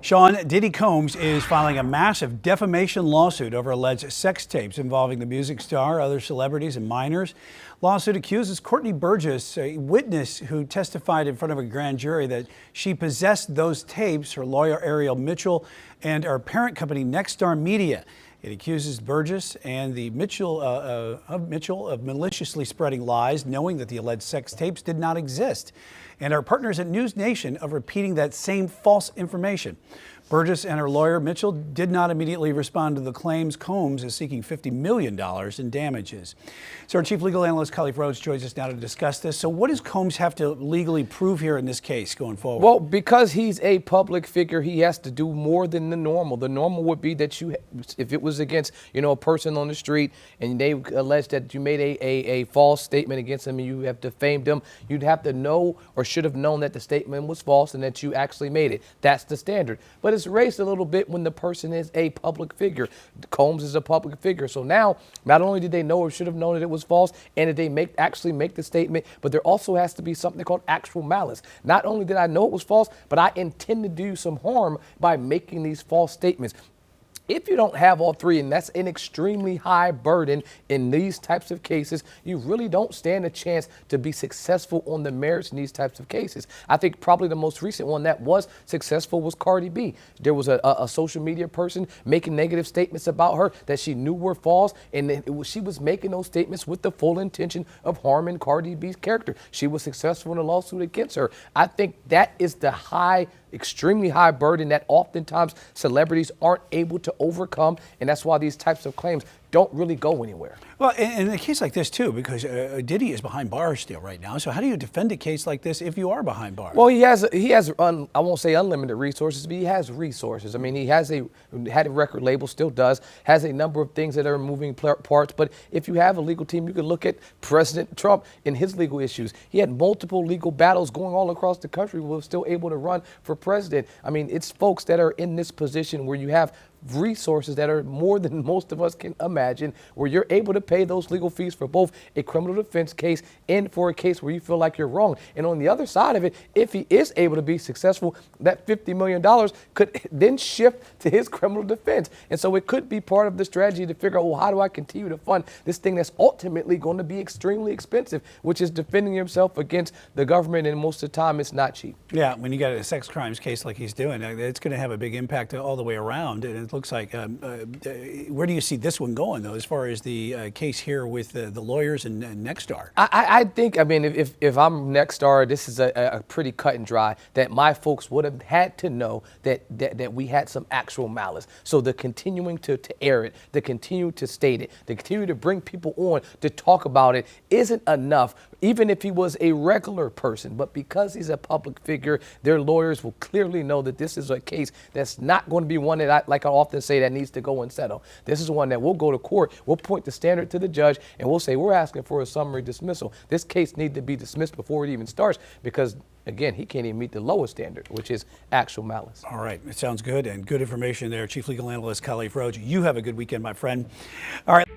Sean, Diddy Combs is filing a massive defamation lawsuit over alleged sex tapes involving the music star, other celebrities, and minors. Lawsuit accuses Courtney Burgess, a witness who testified in front of a grand jury, that she possessed those tapes, her lawyer Ariel Mitchell, and our parent company Nexstar Media. It accuses Burgess and the Mitchell of maliciously spreading lies, knowing that the alleged sex tapes did not exist, and our partners at News Nation of repeating that same false information. Burgess and her lawyer Mitchell did not immediately respond to the claims. Combs is seeking $50 million in damages. So our chief legal analyst, Khalif Rhodes, joins us now to discuss this. So what does Combs have to legally prove here in this case going forward? Well, because he's a public figure, he has to do more than the normal. The normal would be that if it was against, a person on the street and they allege that you made a false statement against them and you have defamed them, you'd have to know or should have known that the statement was false and that you actually made it. That's the standard. But it's raised a little bit when the person is a public figure. Combs is a public figure. So now, not only did they know or should have known that it was false and did they actually make the statement, but there also has to be something called actual malice. Not only did I know it was false, but I intend to do some harm by making these false statements. If you don't have all three, and that's an extremely high burden in these types of cases, you really don't stand a chance to be successful on the merits in these types of cases. I think probably the most recent one that was successful was Cardi B. There was a social media person making negative statements about her that she knew were false, and she was making those statements with the full intention of harming Cardi B's character. She was successful in a lawsuit against her. I think that is the extremely high burden that oftentimes celebrities aren't able to overcome, and that's why these types of claims don't really go anywhere. Well, in a case like this too, because Diddy is behind bars still right now. So how do you defend a case like this if you are behind bars? Well, he has I won't say unlimited resources, but he has resources. I mean, he had a record label, still does, has a number of things that are moving parts. But if you have a legal team, you can look at President Trump and his legal issues. He had multiple legal battles going all across the country, but was still able to run for president. I mean, it's folks that are in this position where you have resources that are more than most of us can imagine, where you're able to pay those legal fees for both a criminal defense case and for a case where you feel like you're wrong. And on the other side of it, if he is able to be successful, that $50 million could then shift to his criminal defense. And so it could be part of the strategy to figure out, well, how do I continue to fund this thing that's ultimately going to be extremely expensive, which is defending himself against the government, and most of the time it's not cheap. Yeah, when you got a sex crimes case like he's doing, it's going to have a big impact all the way around. And it looks like, where do you see this one going, though, as far as the case here with the lawyers and Nexstar? I think, I mean, if I'm Nexstar, this is a pretty cut and dry, that my folks would have had to know that we had some actual malice. So the continuing to air it, the continue to state it, the continue to bring people on to talk about it isn't enough, even if he was a regular person. But because he's a public figure, their lawyers will clearly know that this is a case that's not going to be one that, like I often say, that needs to go and settle. This is one that we'll go to court, we'll point the standard to the judge, and we'll say we're asking for a summary dismissal. This case needs to be dismissed before it even starts because, again, he can't even meet the lowest standard, which is actual malice. All right. It sounds good, and good information there. Chief Legal Analyst Khalif Rhodes. You have a good weekend, my friend. All right.